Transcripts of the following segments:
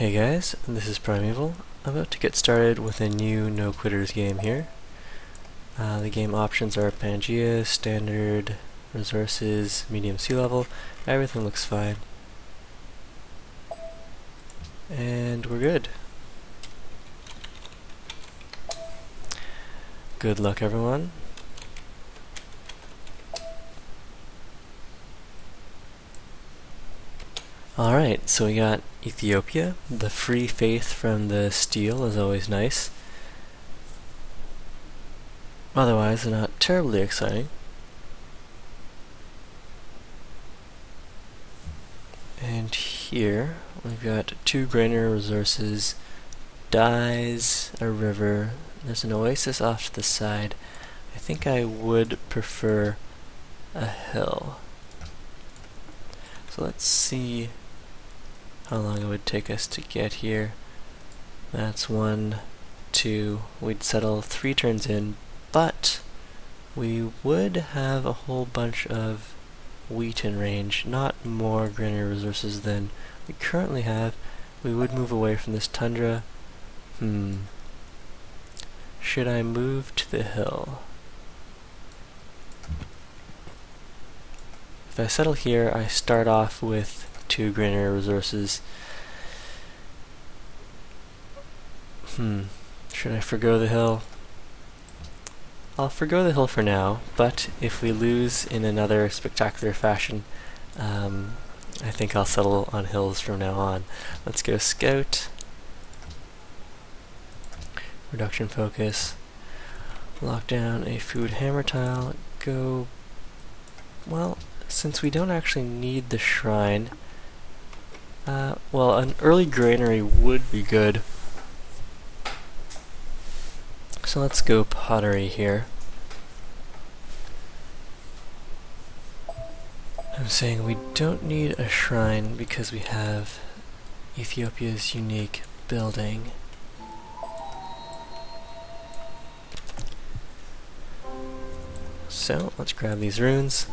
Hey guys, this is Primeval. I'm about to get started with a new No Quitters game here. The game options are Pangaea, Standard, Resources, Medium Sea Level. Everything looks fine. And we're good. Good luck everyone. Alright, so we got Ethiopia. The free faith from the steel is always nice. Otherwise, not terribly exciting. And here, we've got 2 grainer resources, dyes, a river, there's an oasis off to the side. I think I would prefer a hill. So let's see how long it would take us to get here. That's 1, 2, we'd settle 3 turns in, but we would have a whole bunch of wheat in range, not more grainer resources than we currently have. We would move away from this tundra. Should I move to the hill? If I settle here, I start off with 2 grainer resources. Should I forgo the hill? I'll forgo the hill for now, but if we lose in another spectacular fashion, I think I'll settle on hills from now on. Let's go scout. Reduction focus. Lock down a food hammer tile. Go... well, since we don't actually need the shrine, well, an early granary would be good. So let's go pottery here. I'm saying we don't need a shrine because we have Ethiopia's unique building. So let's grab these runes.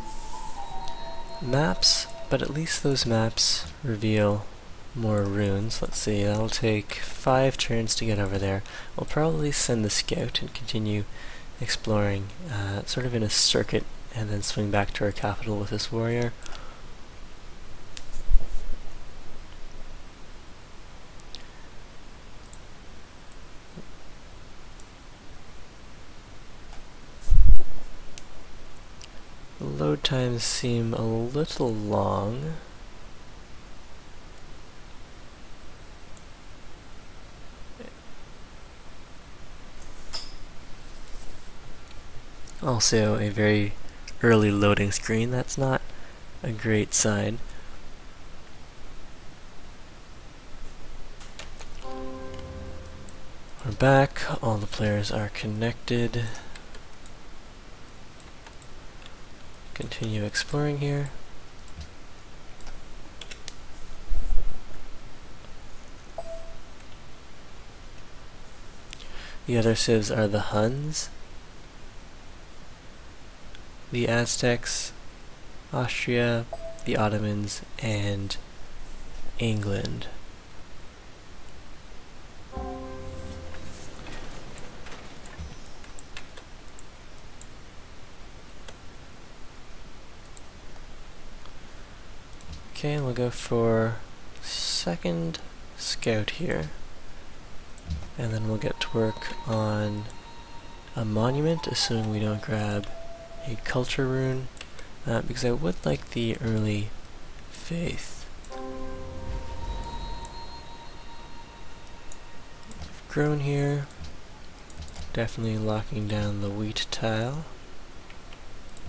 Maps, but at least those maps reveal more runes. Let's see, that'll take 5 turns to get over there. We'll probably send the scout and continue exploring, sort of in a circuit, and then swing back to our capital with this warrior. The load times seem a little long. Also a very early loading screen. That's not a great sign. We're back. All the players are connected. Continue exploring here. The other civs are the Huns, the Aztecs, Austria, the Ottomans, and England. Okay, we'll go for second scout here, and then we'll get to work on a monument, assuming we don't grab a culture rune, because I would like the early faith. We've grown here, definitely locking down the wheat tile,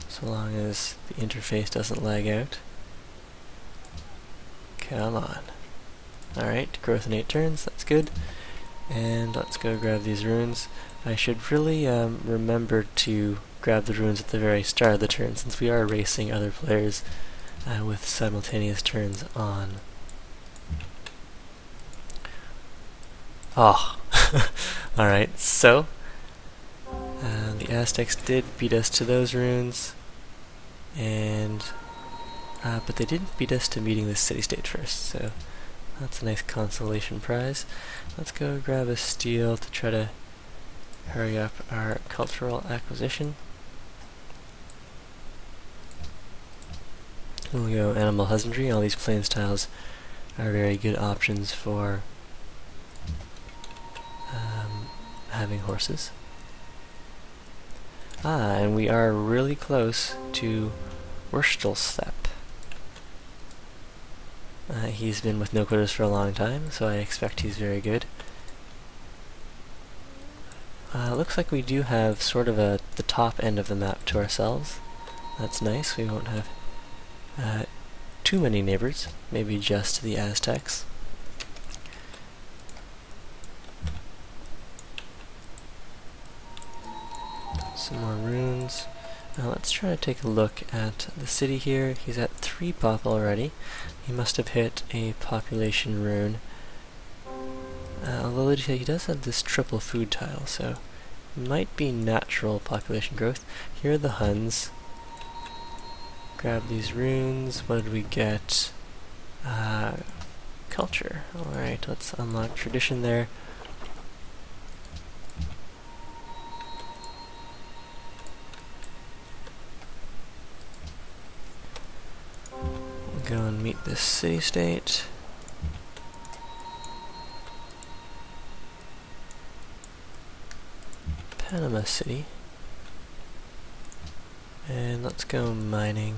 so long as the interface doesn't lag out. Come on. Alright, growth in 8 turns, that's good. And let's go grab these runes. I should really remember to grab the runes at the very start of the turn, since we are racing other players with simultaneous turns on. Oh, alright, so the Aztecs did beat us to those runes, and but they didn't beat us to meeting the city-state first, so That's a nice consolation prize. Let's go grab a steel to try to hurry up our cultural acquisition. We'll go animal husbandry. All these plains tiles are very good options for having horses. And we are really close to Wurstelsteppe. He's been with no quotas for a long time, so I expect he's very good. Looks like we do have sort of the top end of the map to ourselves. That's nice. We won't have too many neighbors, maybe just the Aztecs. Some more runes. Now let's try to take a look at the city here. He's at 3 pop already. He must have hit a population rune. Although he does have this triple food tile, so it might be natural population growth. Here are the Huns. Grab these runes. What did we get? Culture. Alright, let's unlock tradition there. Go and meet this city-state. Panama City. And let's go mining.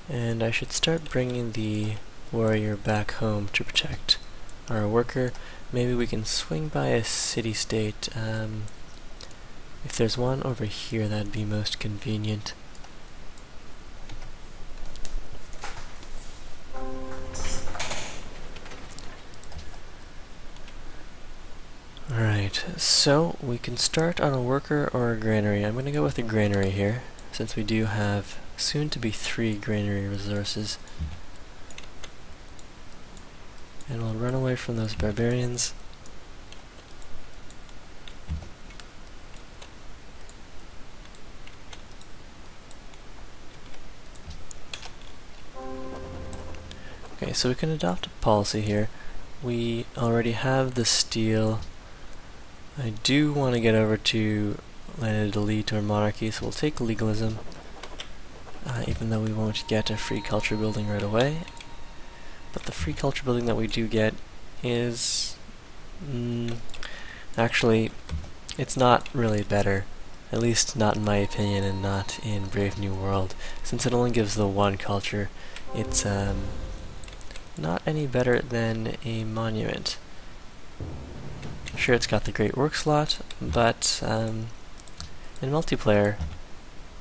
And I should start bringing the warrior back home to protect our worker. Maybe we can swing by a city-state. If there's one over here, that'd be most convenient. Alright, so we can start on a worker or a granary. I'm going to go with a granary here, since we do have soon to be 3 granary resources. And we'll run away from those barbarians. Okay, so we can adopt a policy here. We already have the steel. I do want to get over to landed elite or monarchy, so we'll take legalism, even though we won't get a free culture building right away. But the free culture building that we do get is... actually, it's not really better. At least not in my opinion, and not in Brave New World. Since it only gives the 1 culture, it's not any better than a monument. Sure, it's got the great work slot, but in multiplayer,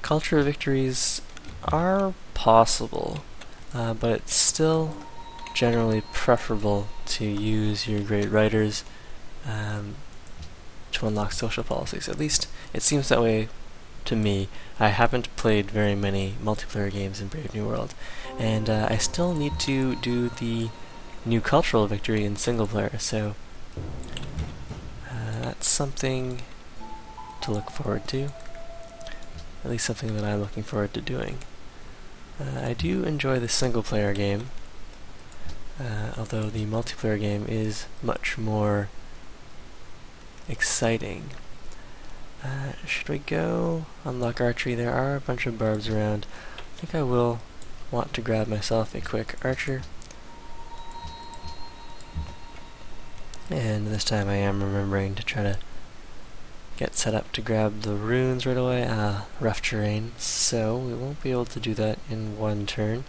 culture victories are possible, but it's still generally preferable to use your great writers to unlock social policies. At least it seems that way to me. I haven't played very many multiplayer games in Brave New World, and I still need to do the new cultural victory in single player, so that's something to look forward to. At least something that I'm looking forward to doing. I do enjoy the single player game, although the multiplayer game is much more exciting. Should we go unlock archery? There are a bunch of barbs around. I think I will want to grab myself a quick archer. And this time I am remembering to try to get set up to grab the runes right away. Rough terrain, so we won't be able to do that in 1 turn.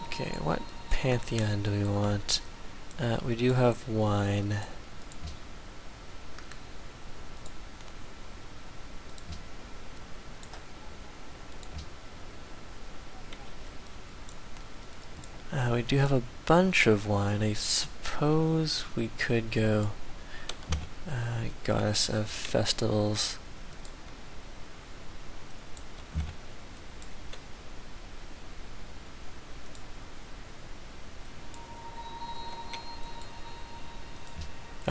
Okay, what pantheon do we want? We do have wine. We do have a bunch of wine. I suppose we could go goddess of festivals.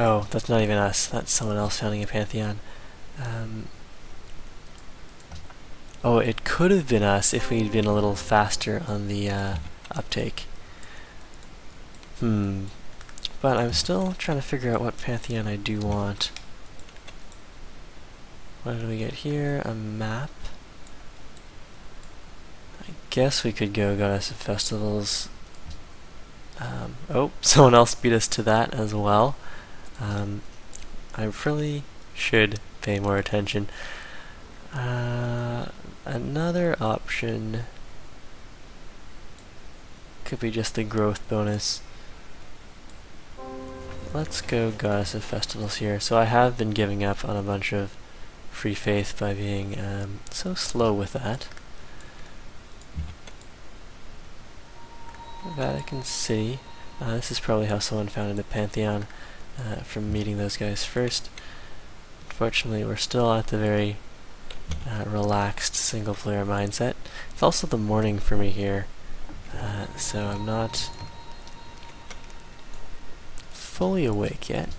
Oh, that's not even us. That's someone else founding a pantheon. Oh, it could have been us if we'd been a little faster on the uptake. But I'm still trying to figure out what pantheon I do want. What did we get here? A map. I guess we could go Goddess of Festivals. Oh, someone else beat us to that as well. I really should pay more attention. Another option could be just the growth bonus. Let's go Goddess of Festivals here. So I have been giving up on a bunch of free faith by being so slow with that. Vatican City. This is probably how someone founded the Pantheon, from meeting those guys first. Unfortunately, we're still at the very relaxed single-player mindset. It's also the morning for me here, so I'm not fully awake yet.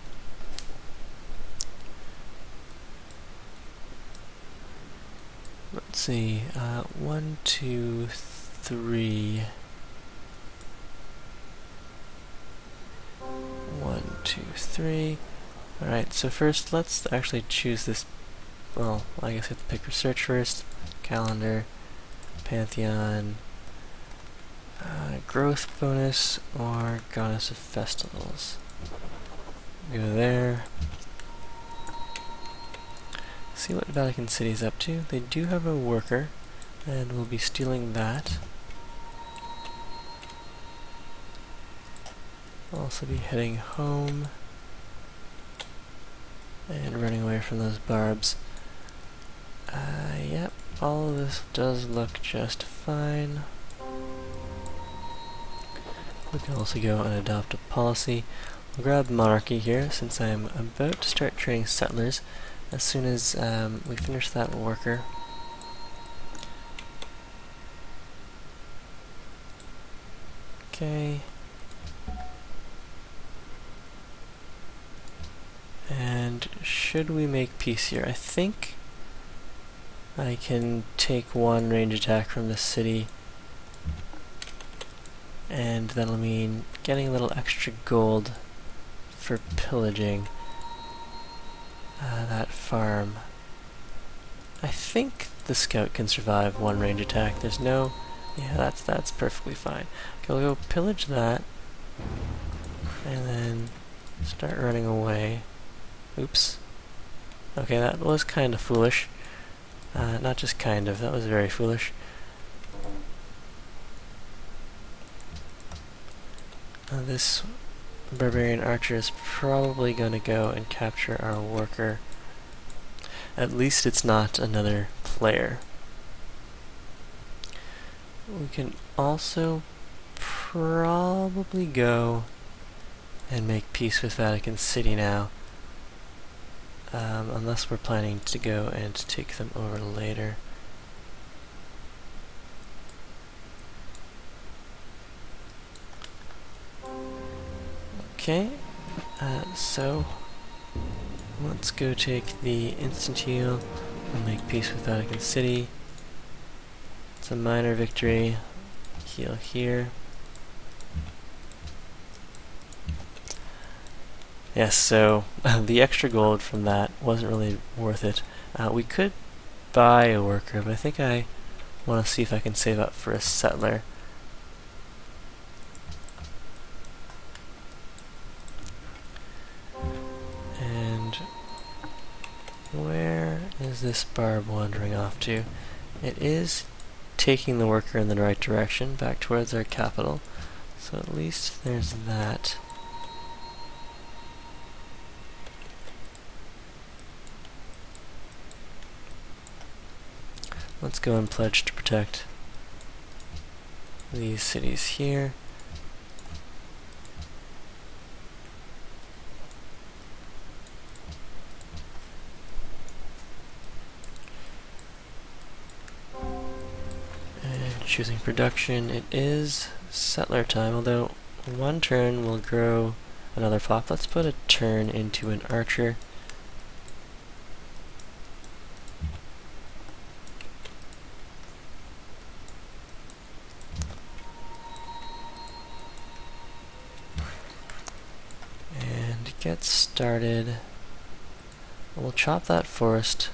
Let's see, 1, 2, 3. 1, 2, 3. Alright, so first let's actually choose this. Well, I guess we have to pick research first. Calendar, Pantheon, growth bonus, or Goddess of Festivals. Go there. See what Vatican City's up to. They do have a worker, and we'll be stealing that. I'll also be heading home and running away from those barbs. Yep, all of this does look just fine. We can also go and adopt a policy. We'll grab monarchy here since I'm about to start training settlers as soon as we finish that worker. Okay. And should we make peace here? I think I can take one range attack from the city, and that'll mean getting a little extra gold for pillaging that farm. I think the scout can survive one range attack. There's no... yeah, that's perfectly fine. Okay, we'll go pillage that, and then start running away. Oops. Okay, that was kind of foolish. Not just kind of, that was very foolish. This barbarian archer is probably going to go and capture our worker. At least it's not another player. We can also probably go and make peace with Vatican City now. Unless we're planning to go and take them over later. Okay, so let's go take the instant heal and make peace with Vatican City. It's a minor victory. Heal here. Yes, so the extra gold from that wasn't really worth it. We could buy a worker, but I think I want to see if I can save up for a settler. And where is this barb wandering off to? It is taking the worker in the right direction, back towards our capital. So at least there's that. Let's go and pledge to protect these cities here. And choosing production, it is settler time, although one turn will grow another plop. Let's put a turn into an archer. And get started. We'll chop that forest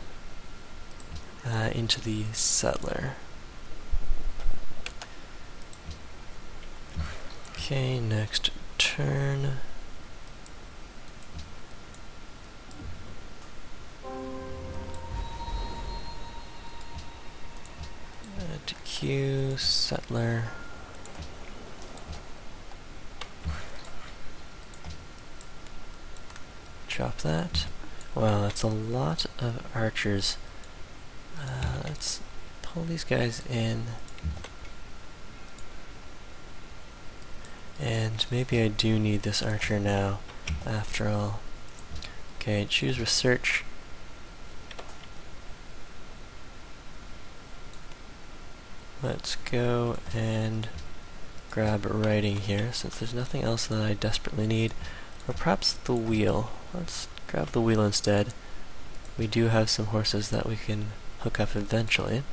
into the settler. Okay, next turn. Add Q, settler. Drop that. Wow, that's a lot of archers. Let's pull these guys in. And maybe I do need this archer now, after all. Okay, choose research. Let's go and grab writing here, since there's nothing else that I desperately need. Or perhaps the wheel. Let's grab the wheel instead. We do have some horses that we can hook up eventually.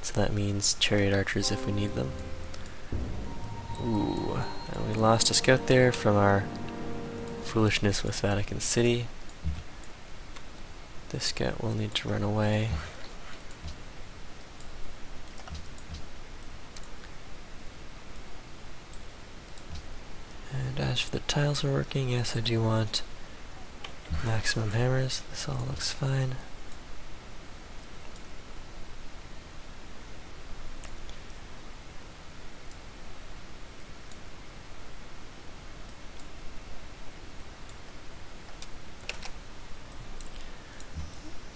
So that means chariot archers if we need them. Ooh, and we lost a scout there from our foolishness with Vatican City. This scout will need to run away. And as for the tiles we're working, yes, I do want maximum hammers. This all looks fine.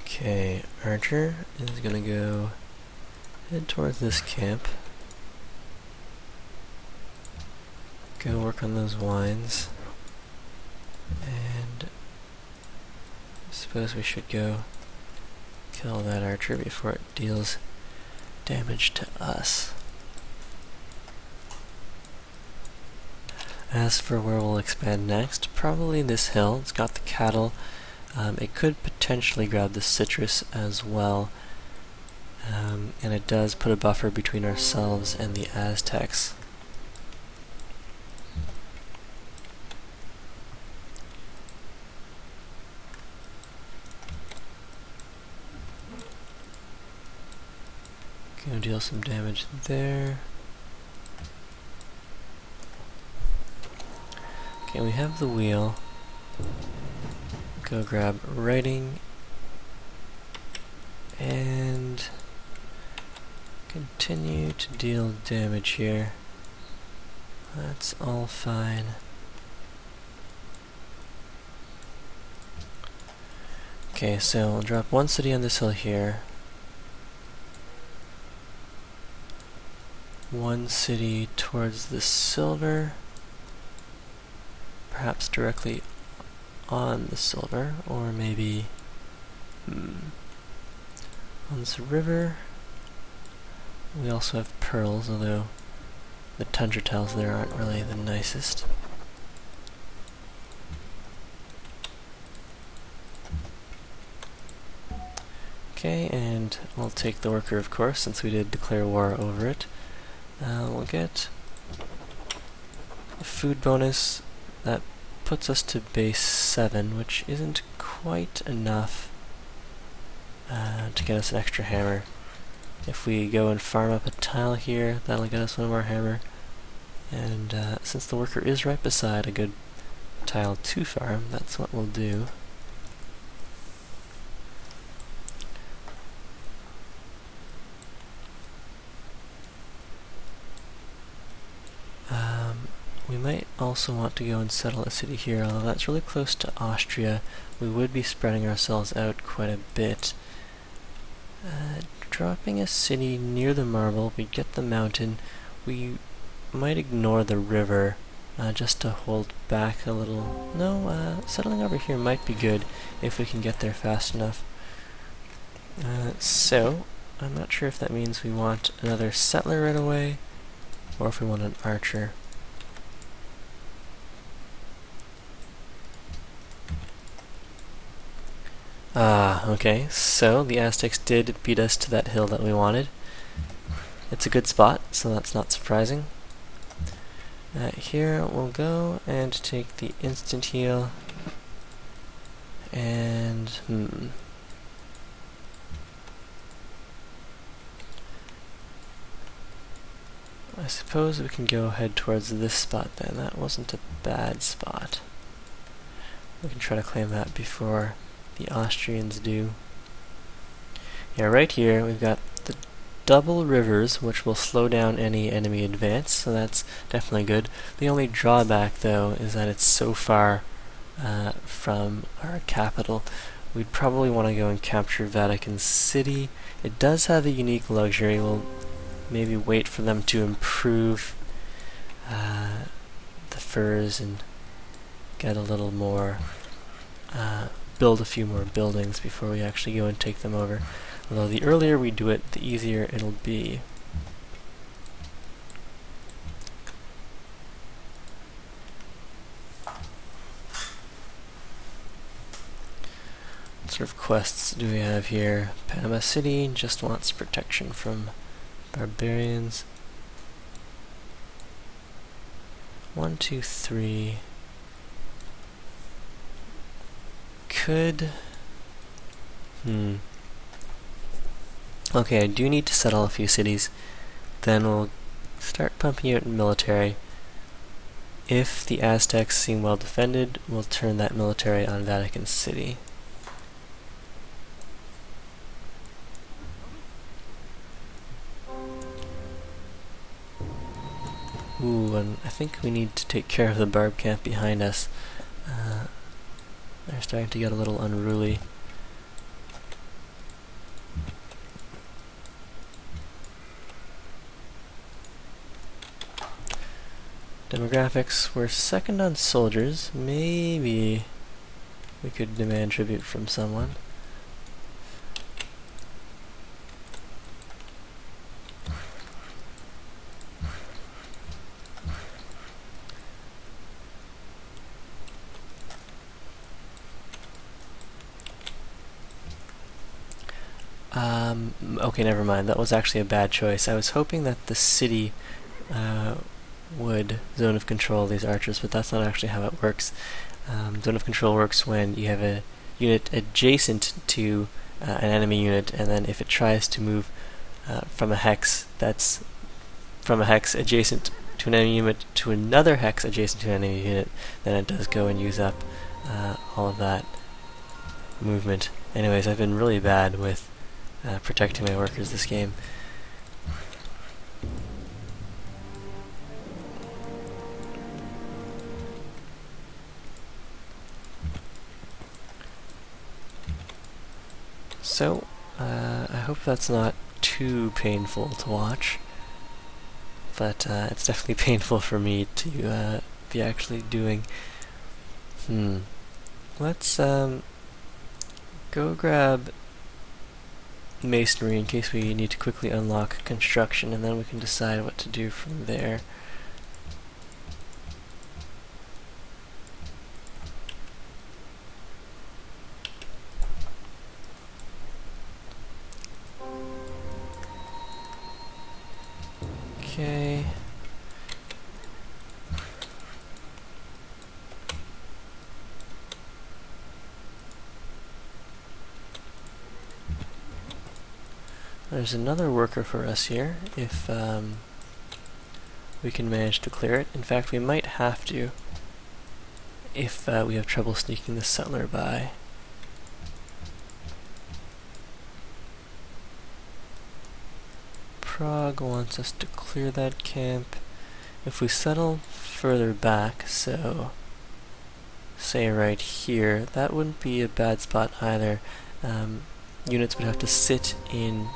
Okay, Archer is gonna go head towards this camp. Go work on those wines. And I suppose we should go kill that archer before it deals damage to us. As for where we'll expand next, probably this hill. It's got the cattle. It could potentially grab the citrus as well. And it does put a buffer between ourselves and the Aztecs. Gonna deal some damage there. Okay, we have the wheel. Go grab writing and continue to deal damage here. That's all fine. Okay, so we'll drop one city on this hill here. One city towards the silver. Perhaps directly on the silver, or maybe on this river. We also have pearls, although the tundra tiles there aren't really the nicest. Okay, and we'll take the worker, of course, since we did declare war over it. We'll get a food bonus that puts us to base 7, which isn't quite enough to get us an extra hammer. If we go and farm up a tile here, that'll get us one more hammer. And since the worker is right beside a good tile to farm, that's what we'll do. We might also want to go and settle a city here, although that's really close to Austria. We would be spreading ourselves out quite a bit. Dropping a city near the marble, we get the mountain. We might ignore the river just to hold back a little. No, settling over here might be good if we can get there fast enough. So, I'm not sure if that means we want another settler right away, or if we want an archer. Ah, okay, so the Aztecs did beat us to that hill that we wanted. It's a good spot, so that's not surprising. Here we'll go and take the instant heal, and I suppose we can go head towards this spot then. That wasn't a bad spot. We can try to claim that before the Austrians do. Yeah, right here we've got the double rivers, which will slow down any enemy advance, so that's definitely good. The only drawback, though, is that it's so far from our capital. We'd probably want to go and capture Vatican City. It does have a unique luxury. We'll maybe wait for them to improve the furs and get a little more, build a few more buildings before we actually go and take them over. Although the earlier we do it, the easier it'll be. What sort of quests do we have here? Panama City just wants protection from barbarians. 1, 2, 3. Could... Okay, I do need to settle a few cities. Then we'll start pumping out military. If the Aztecs seem well defended, we'll turn that military on Vatican City. Ooh, and I think we need to take care of the barb camp behind us. They're starting to get a little unruly. Demographics, we're second on soldiers. Maybe we could demand tribute from someone. Okay, never mind. That was actually a bad choice. I was hoping that the city would zone of control these archers, but that's not actually how it works. Zone of control works when you have a unit adjacent to an enemy unit, and then if it tries to move from a hex that's from a hex adjacent to an enemy unit to another hex adjacent to an enemy unit, then it does go and use up all of that movement. Anyways, I've been really bad with protecting my workers this game. So, I hope that's not too painful to watch, but it's definitely painful for me to be actually doing. Let's go grab masonry in case we need to quickly unlock construction, and then we can decide what to do from there. Okay. There's another worker for us here, if we can manage to clear it. In fact, we might have to, if we have trouble sneaking the settler by. Prague wants us to clear that camp. If we settle further back, so say right here, that wouldn't be a bad spot either. Units would have to sit in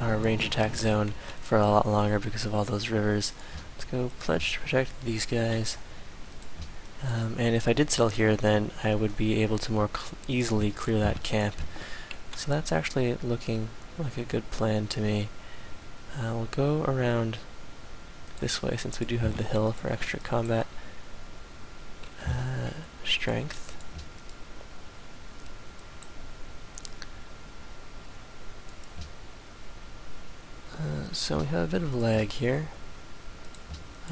our range attack zone for a lot longer because of all those rivers. Let's go pledge to protect these guys. And if I did settle here, then I would be able to more easily clear that camp. So that's actually looking like a good plan to me. We'll go around this way since we do have the hill for extra combat strength. So we have a bit of lag here.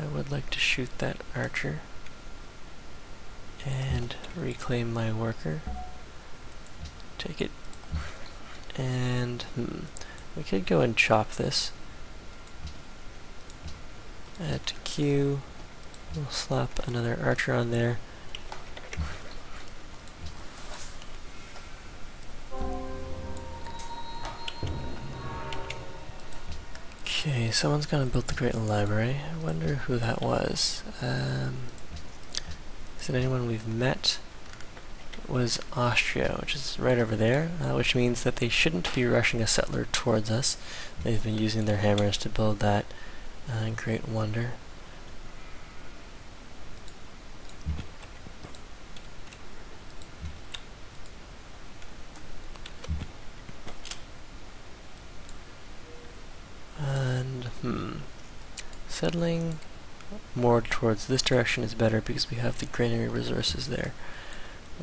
I would like to shoot that archer and reclaim my worker. Take it. And we could go and chop this. Add to queue. We'll slap another archer on there. Okay, someone's gonna build the Great Library. I wonder who that was. Is it anyone we've met? It was Austria, which is right over there, which means that they shouldn't be rushing a settler towards us. They've been using their hammers to build that great wonder. Settling more towards this direction is better because we have the granary resources there.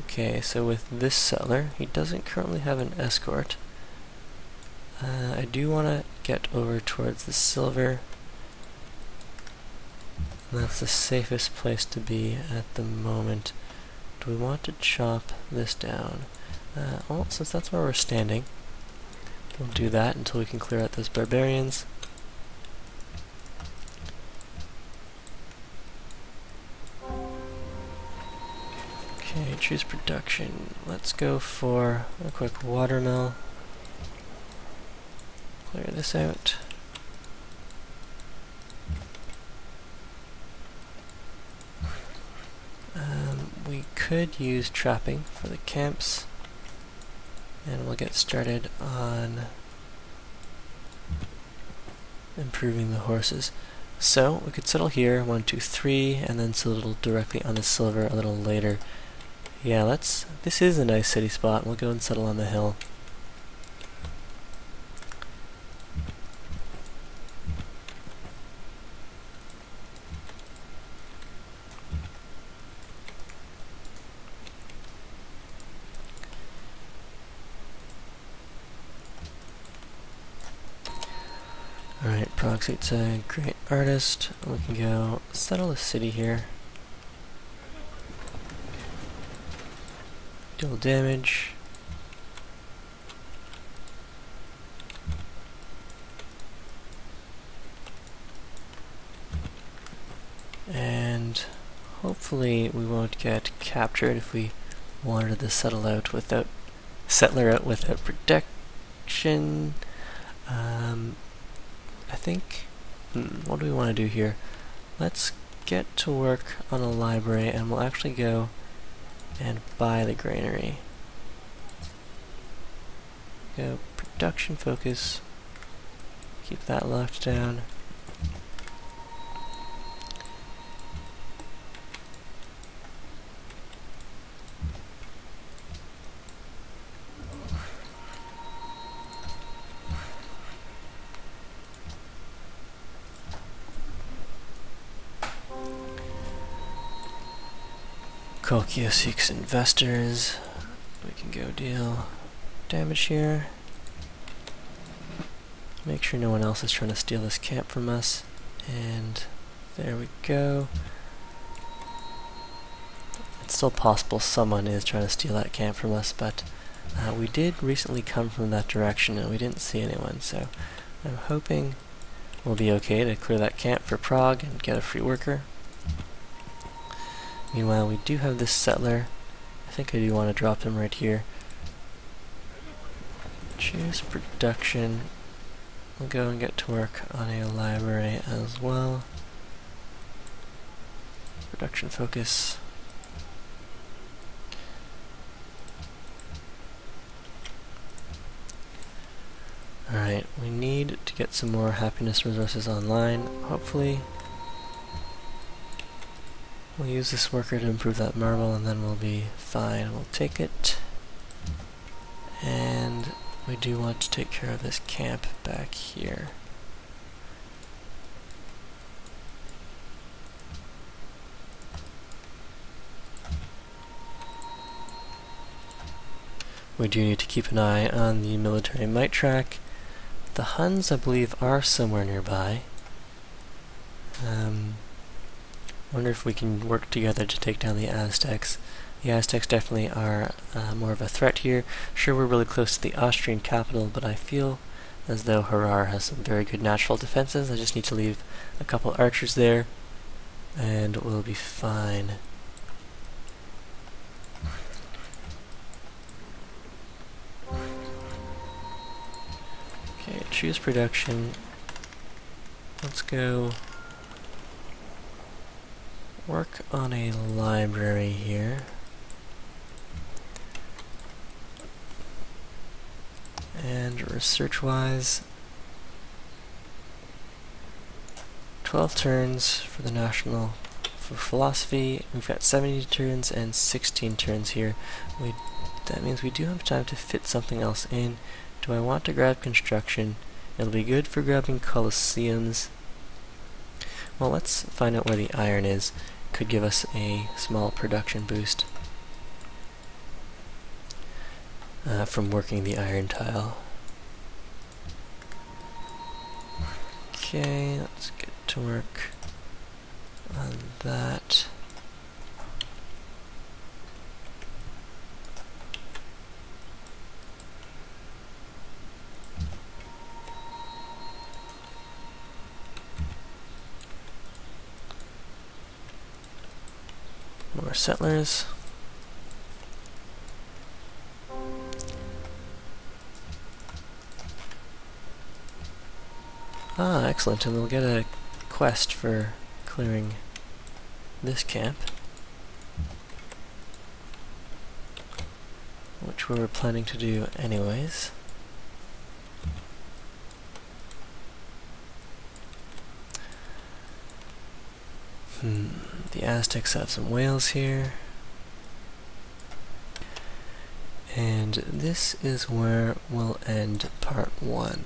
Okay, so with this settler, he doesn't currently have an escort. I do want to get over towards the silver. That's the safest place to be at the moment. Do we want to chop this down? Well, since that's where we're standing, we'll do that until we can clear out those barbarians. Okay, choose production. Let's go for a quick watermill. Clear this out. We could use trapping for the camps, and we'll get started on improving the horses. So we could settle here, 1, 2, 3, and then settle directly on the silver a little later. Yeah, this is a nice city spot. We'll go and settle on the hill. Alright, Proxy's a great artist. We can go settle a city here. Deal damage. And hopefully we won't get captured if we wanted to settler out without protection. I think, what do we want to do here? Let's get to work on a library, and we'll actually go and buy the granary. Go production focus. Keep that locked down. Kokio seeks investors. We can go deal damage here. Make sure no one else is trying to steal this camp from us. And there we go. It's still possible someone is trying to steal that camp from us, but we did recently come from that direction and we didn't see anyone, so I'm hoping we'll be okay to clear that camp for Prague and get a free worker. Meanwhile, we do have this settler. I think I do want to drop him right here. Choose production. We'll go and get to work on a library as well. Production focus. Alright, we need to get some more happiness resources online, hopefully. We'll use this worker to improve that marble and then we'll be fine. We'll take it. And we do want to take care of this camp back here. We do need to keep an eye on the military might track. The Huns, I believe, are somewhere nearby. Wonder if we can work together to take down the Aztecs. The Aztecs definitely are more of a threat here. Sure, we're really close to the Austrian capital, but I feel as though Harar has some very good natural defenses. I just need to leave a couple archers there, and we'll be fine. Okay, choose production. Let's go work on a library here. And research-wise, 12 turns for the national. For philosophy, we've got 70 turns and 16 turns here. That means we do have time to fit something else in. Do I want to grab construction? It'll be good for grabbing colosseums. Well, let's find out where the iron is. Could give us a small production boost from working the iron tile. Okay, let's get to work on that. More settlers. Ah, excellent, and we'll get a quest for clearing this camp, which we were planning to do anyways. The Aztecs have some whales here. And this is where we'll end part 1.